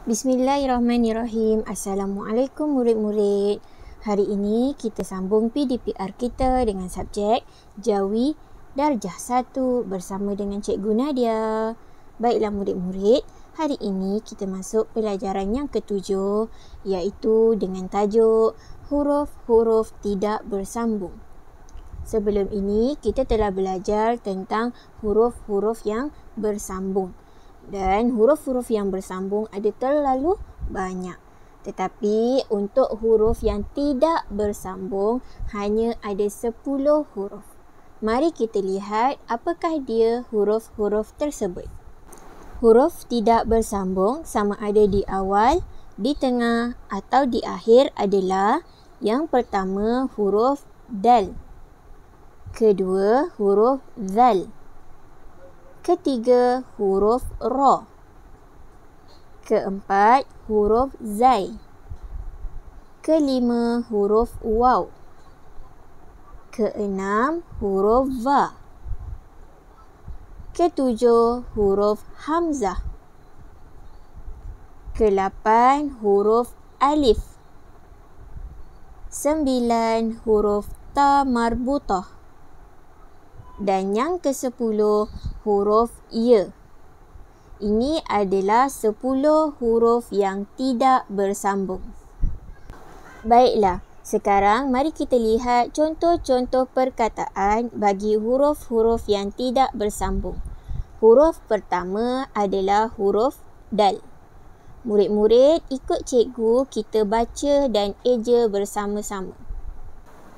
Bismillahirrahmanirrahim. Assalamualaikum murid-murid. Hari ini kita sambung PDPR kita dengan subjek Jawi Darjah 1 bersama dengan Cikgu Nadia. Baiklah murid-murid, hari ini kita masuk pelajaran yang ketujuh, iaitu dengan tajuk huruf-huruf tidak bersambung. Sebelum ini kita telah belajar tentang huruf-huruf yang bersambung. Dan huruf-huruf yang bersambung ada terlalu banyak. Tetapi untuk huruf yang tidak bersambung hanya ada 10 huruf. Mari kita lihat apakah dia huruf-huruf tersebut. Huruf tidak bersambung sama ada di awal, di tengah atau di akhir adalah yang pertama huruf dal. Kedua huruf zal. Ketiga, huruf ra. Keempat, huruf zai. Kelima, huruf waw. Keenam, huruf va. Ketujuh, huruf hamzah. Kelapan, huruf alif. 9, huruf ta marbutah. Dan yang ke-10, huruf ya. Ini adalah 10 huruf yang tidak bersambung. Baiklah, sekarang mari kita lihat contoh-contoh perkataan bagi huruf-huruf yang tidak bersambung. Huruf pertama adalah huruf dal. Murid-murid, ikut cikgu kita baca dan eja bersama-sama.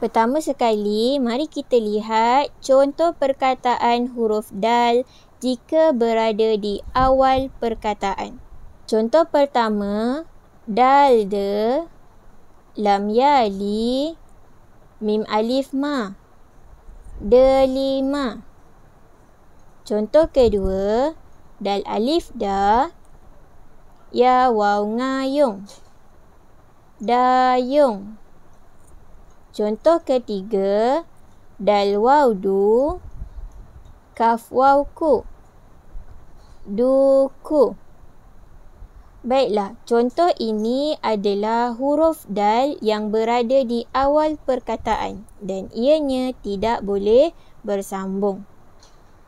Pertama sekali, mari kita lihat contoh perkataan huruf dal jika berada di awal perkataan. Contoh pertama, dal de, lam yali, mim alif ma, delima. Contoh kedua, dal alif da, ya waw ngayung, dayung. Contoh ketiga, dal waw du, kaf waw ku, duku. Baiklah, contoh ini adalah huruf dal yang berada di awal perkataan dan ianya tidak boleh bersambung.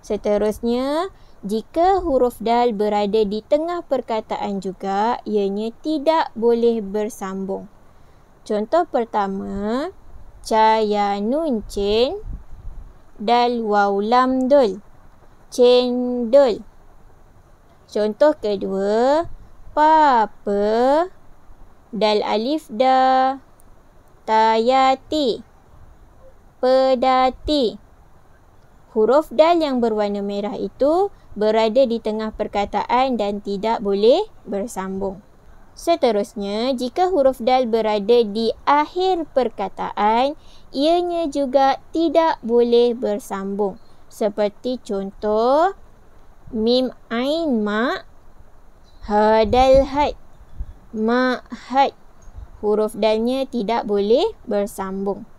Seterusnya, jika huruf dal berada di tengah perkataan juga, ianya tidak boleh bersambung. Contoh pertama, caya nun cin, dal waw lam dul, cendol. Contoh kedua, papa, dal alif da, tayati, pedati. Huruf dal yang berwarna merah itu berada di tengah perkataan dan tidak boleh bersambung. Seterusnya, jika huruf dal berada di akhir perkataan, ianya juga tidak boleh bersambung. Seperti contoh, mim ain ma, hadal had, ma had. Huruf dalnya tidak boleh bersambung.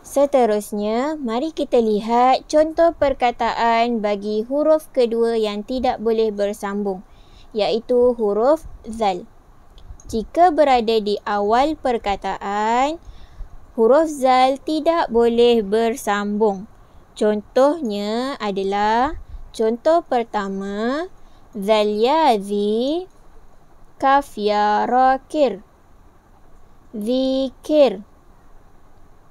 Seterusnya, mari kita lihat contoh perkataan bagi huruf kedua yang tidak boleh bersambung, iaitu huruf zal. Jika berada di awal perkataan, huruf zal tidak boleh bersambung. Contohnya adalah contoh pertama, zal yazi, kaf ya rakir, zikir.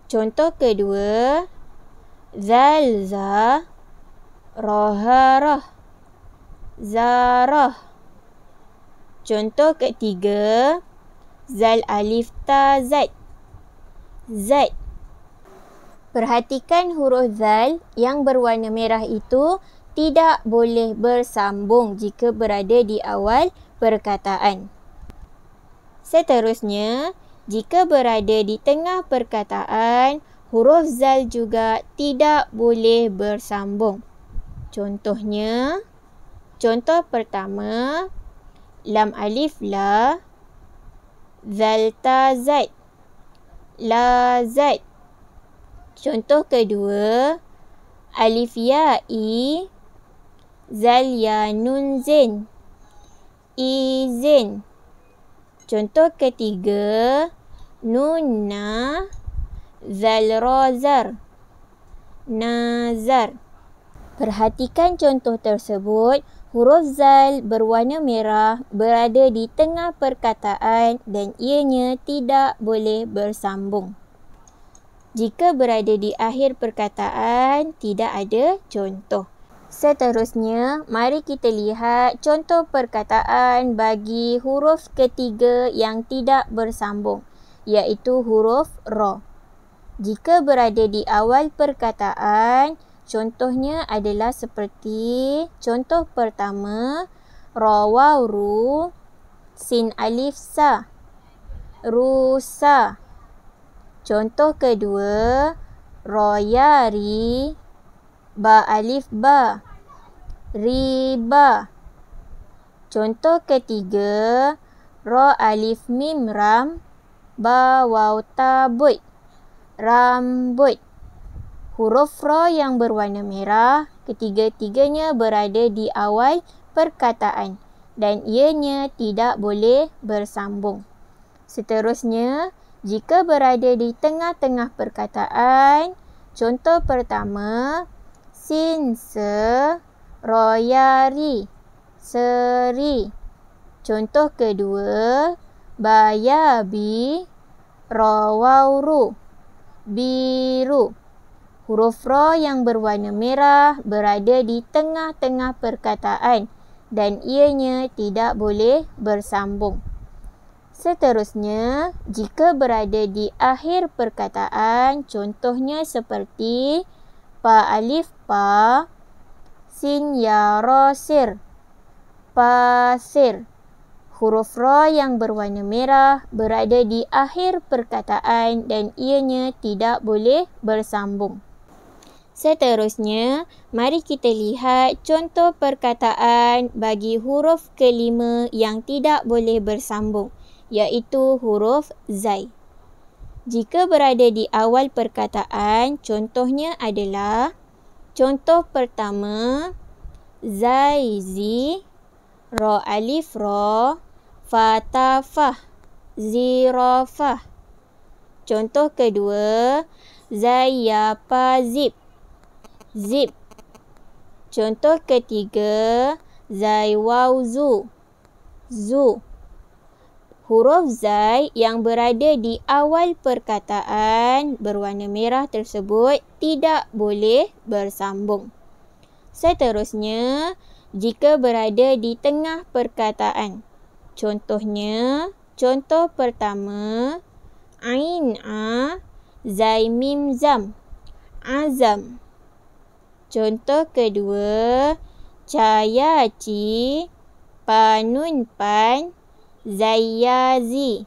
Contoh kedua, zal za, roharah, zarah. Contoh ketiga, zal alif ta zat, zat. Perhatikan huruf zal yang berwarna merah itu tidak boleh bersambung jika berada di awal perkataan. Seterusnya, jika berada di tengah perkataan, huruf zal juga tidak boleh bersambung. Contohnya, contoh pertama, lam alif la, zal ta zat, la zat. Contoh kedua, alif ya i, zal ya nun zin, izin. Contoh ketiga, nunna zal ra zar. Nazar. Perhatikan contoh tersebut. Huruf zal berwarna merah berada di tengah perkataan dan ianya tidak boleh bersambung. Jika berada di akhir perkataan, tidak ada contoh. Seterusnya, mari kita lihat contoh perkataan bagi huruf ketiga yang tidak bersambung, iaitu huruf ra. Jika berada di awal perkataan, contohnya adalah seperti contoh pertama, ra waw ru, sin alif sa, rusa. Contoh kedua, ra ya ri, ba alif ba, riba. Contoh ketiga, ra alif mim ram, ba waw ta buit, rambut. Huruf ra yang berwarna merah, ketiga-tiganya berada di awal perkataan dan ianya tidak boleh bersambung. Seterusnya, jika berada di tengah-tengah perkataan, contoh pertama, sin se, ra ya ri, seri. Contoh kedua, ba ya bi, ra waw ru, biru. Huruf ra yang berwarna merah berada di tengah-tengah perkataan dan ianya tidak boleh bersambung. Seterusnya, jika berada di akhir perkataan, contohnya seperti pa alif pa, sin ya ra sir, pasir. Huruf ra yang berwarna merah berada di akhir perkataan dan ianya tidak boleh bersambung. Seterusnya, mari kita lihat contoh perkataan bagi huruf kelima yang tidak boleh bersambung, iaitu huruf zai. Jika berada di awal perkataan, contohnya adalah contoh pertama, zai zi, ra alif ra, fa ta fah, zirafah. Contoh kedua, zai ya pa zip, zip. Contoh ketiga, zai waw zu, zu. Huruf zai yang berada di awal perkataan berwarna merah tersebut tidak boleh bersambung. Seterusnya, jika berada di tengah perkataan, contohnya, contoh pertama, ain a, zai mim zam, azam. Contoh kedua, caya ci, panun pan, zayazi,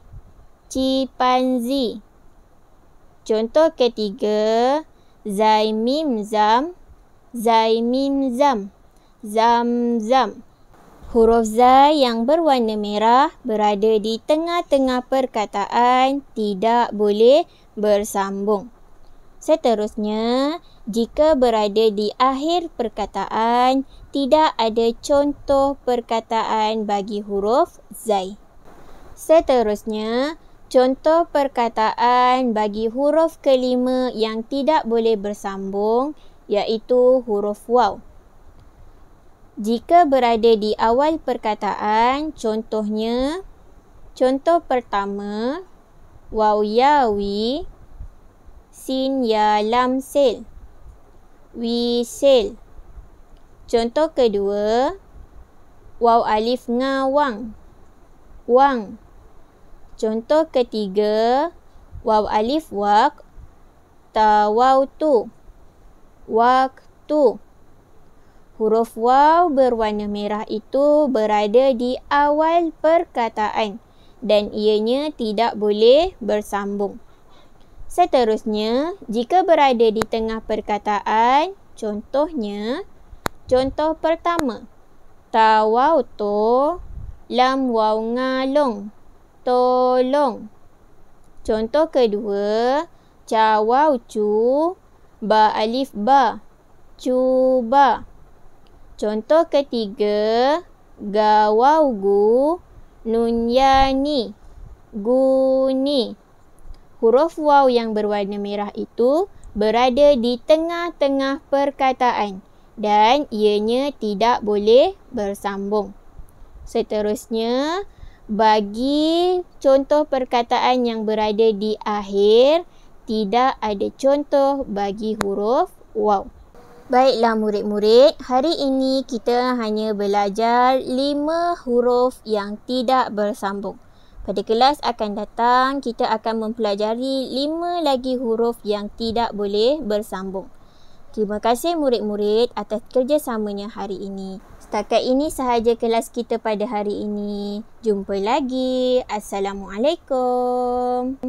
cipanzi. Contoh ketiga, zai mim zam, zam-zam. Huruf zai yang berwarna merah berada di tengah-tengah perkataan tidak boleh bersambung. Seterusnya, jika berada di akhir perkataan, tidak ada contoh perkataan bagi huruf zai. Seterusnya, contoh perkataan bagi huruf kelima yang tidak boleh bersambung, iaitu huruf waw. Jika berada di awal perkataan, contohnya, contoh pertama, waw ya wi, sin ya lam sel, wisel. Contoh kedua, waw alif nga wang, wang. Contoh ketiga, waw alif wak, ta waw tu, waktu. Huruf waw berwarna merah itu berada di awal perkataan dan ianya tidak boleh bersambung. Seterusnya, jika berada di tengah perkataan, contohnya, contoh pertama, ta waw to, lam waw ngalong, tolong. Contoh kedua, ca waw cu, ba alif ba, cuba. Contoh ketiga, ga waw gu, nun ya ni, guni. Huruf waw yang berwarna merah itu berada di tengah-tengah perkataan dan ianya tidak boleh bersambung. Seterusnya, bagi contoh perkataan yang berada di akhir, tidak ada contoh bagi huruf waw. Baiklah murid-murid, hari ini kita hanya belajar 5 huruf yang tidak bersambung. Pada kelas akan datang, kita akan mempelajari 5 lagi huruf yang tidak boleh bersambung. Terima kasih murid-murid atas kerjasamanya hari ini. Setakat ini sahaja kelas kita pada hari ini. Jumpa lagi. Assalamualaikum.